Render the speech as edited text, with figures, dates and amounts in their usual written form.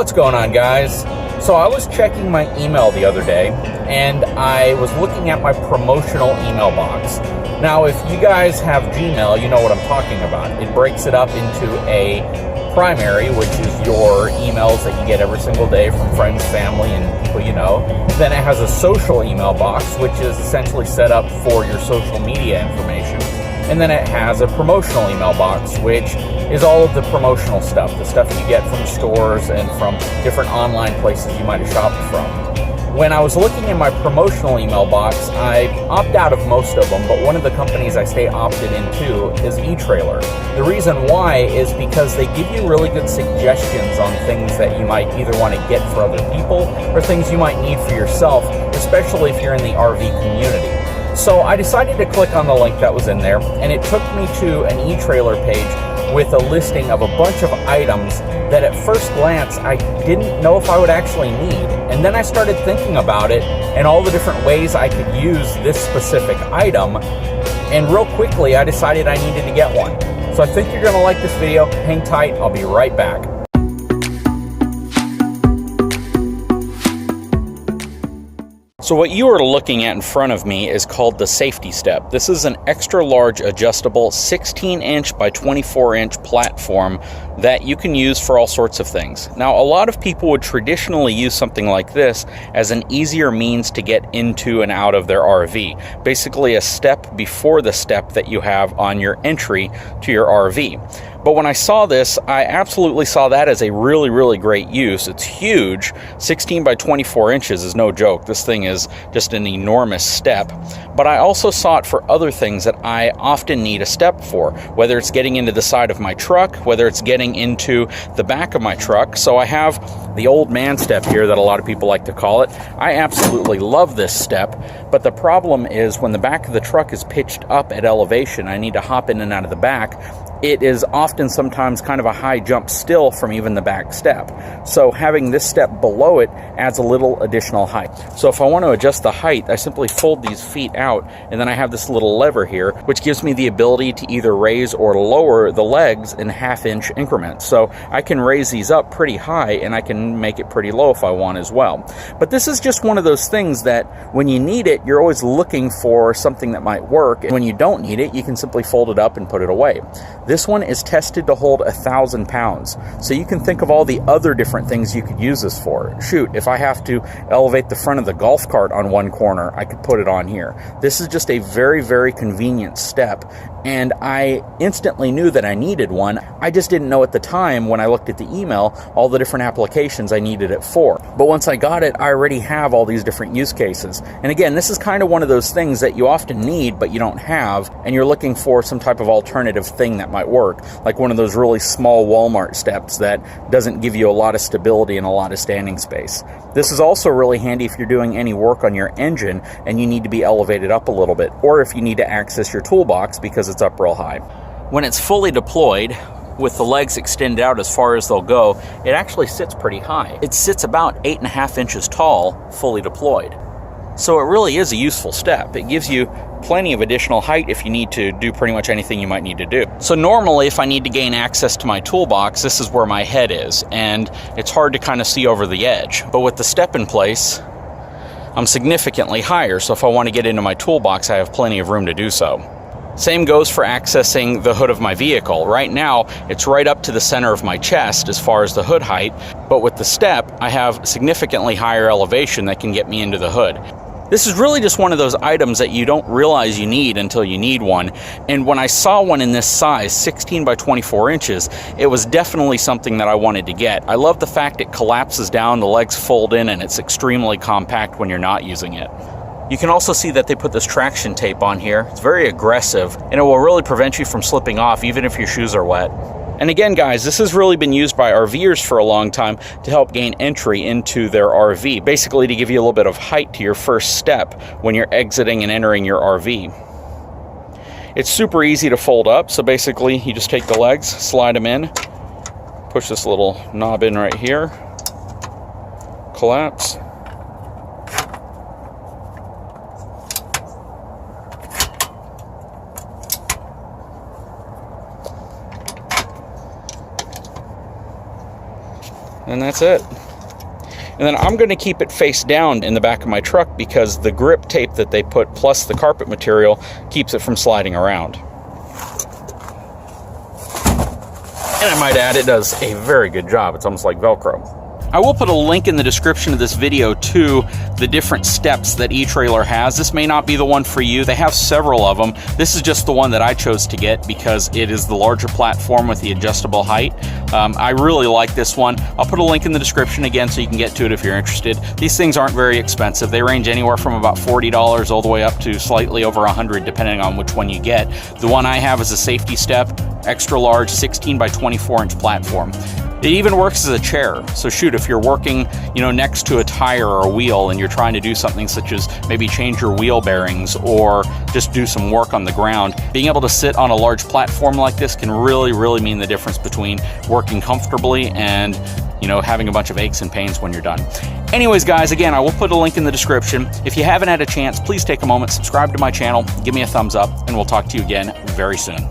What's going on, guys? So I was checking my email the other day, and I was looking at my promotional email box. Now, if you guys have Gmail, you know what I'm talking about. It breaks it up into a primary, which is your emails that you get every single day from friends, family, and people you know. Then it has a social email box, which is essentially set up for your social media information. And then it has a promotional email box, which is all of the promotional stuff, the stuff you get from stores and from different online places you might have shopped from. When I was looking in my promotional email box, I opt out of most of them, but one of the companies I stay opted into is eTrailer. The reason why is because they give you really good suggestions on things that you might either want to get for other people or things you might need for yourself, especially if you're in the RV community. So I decided to click on the link that was in there, and it took me to an eTrailer page with a listing of a bunch of items that at first glance I didn't know if I would actually need. And then I started thinking about it and all the different ways I could use this specific item, and real quickly I decided I needed to get one. So I think you're going to like this video. Hang tight, I'll be right back. So what you are looking at in front of me is called the safety step. This is an extra large adjustable 16-inch by 24-inch platform that you can use for all sorts of things. Now, a lot of people would traditionally use something like this as an easier means to get into and out of their RV. Basically a step before the step that you have on your entry to your RV. But when I saw this, I absolutely saw that as a really, really great use. It's huge. 16 by 24 inches is no joke. This thing is just an enormous step. But I also saw it for other things that I often need a step for, whether it's getting into the side of my truck, whether it's getting into the back of my truck. So I have the old man step here that a lot of people like to call it. I absolutely love this step, but the problem is when the back of the truck is pitched up at elevation, I need to hop in and out of the back. It is often sometimes kind of a high jump still from even the back step. So having this step below it adds a little additional height. So if I want to adjust the height, I simply fold these feet out, and then I have this little lever here, which gives me the ability to either raise or lower the legs in half-inch increments. So I can raise these up pretty high, and I can make it pretty low if I want as well. But this is just one of those things that when you need it, you're always looking for something that might work. And when you don't need it, you can simply fold it up and put it away. This one is tested to hold 1,000 pounds. So you can think of all the other different things you could use this for. Shoot, if I have to elevate the front of the golf cart on one corner, I could put it on here. This is just a very, very convenient step. And I instantly knew that I needed one. I just didn't know at the time when I looked at the email all the different applications I needed it for. But once I got it, I already have all these different use cases. And again, this is kind of one of those things that you often need but you don't have, and you're looking for some type of alternative thing that might work, like one of those really small Walmart steps that doesn't give you a lot of stability and a lot of standing space. This is also really handy if you're doing any work on your engine and you need to be elevated up a little bit, or if you need to access your toolbox because it's up real high. When it's fully deployed, with the legs extended out as far as they'll go, it actually sits pretty high. It sits about 8.5 inches tall, fully deployed. So it really is a useful step. It gives you plenty of additional height if you need to do pretty much anything you might need to do. So normally if I need to gain access to my toolbox, this is where my head is, and it's hard to kind of see over the edge. But with the step in place, I'm significantly higher, so if I want to get into my toolbox, I have plenty of room to do so. Same goes for accessing the hood of my vehicle. Right now, it's right up to the center of my chest as far as the hood height, but with the step, I have significantly higher elevation that can get me into the hood. This is really just one of those items that you don't realize you need until you need one. And when I saw one in this size, 16 by 24 inches, it was definitely something that I wanted to get. I love the fact it collapses down, the legs fold in, and it's extremely compact when you're not using it. You can also see that they put this traction tape on here. It's very aggressive, and it will really prevent you from slipping off even if your shoes are wet. And again, guys, this has really been used by RVers for a long time to help gain entry into their RV, basically to give you a little bit of height to your first step when you're exiting and entering your RV. It's super easy to fold up, so basically you just take the legs, slide them in, push this little knob in right here, collapse. and that's it. And then I'm going to keep it face down in the back of my truck because the grip tape that they put plus the carpet material keeps it from sliding around. And I might add, it does a very good job. It's almost like Velcro. I will put a link in the description of this video to the different steps that eTrailer has. This may not be the one for you. They have several of them. This is just the one that I chose to get because it is the larger platform with the adjustable height. I really like this one. I'll put a link in the description again so you can get to it if you're interested. These things aren't very expensive. They range anywhere from about $40 all the way up to slightly over $100 depending on which one you get. The one I have is a safety step, extra large 16 by 24 inch platform. It even works as a chair. So shoot, if you're working, next to a tire or a wheel and you're trying to do something such as maybe change your wheel bearings or just do some work on the ground, being able to sit on a large platform like this can really, really mean the difference between working comfortably and, having a bunch of aches and pains when you're done. Anyways, guys, again, I will put a link in the description. If you haven't had a chance, please take a moment, subscribe to my channel, give me a thumbs up, and we'll talk to you again very soon.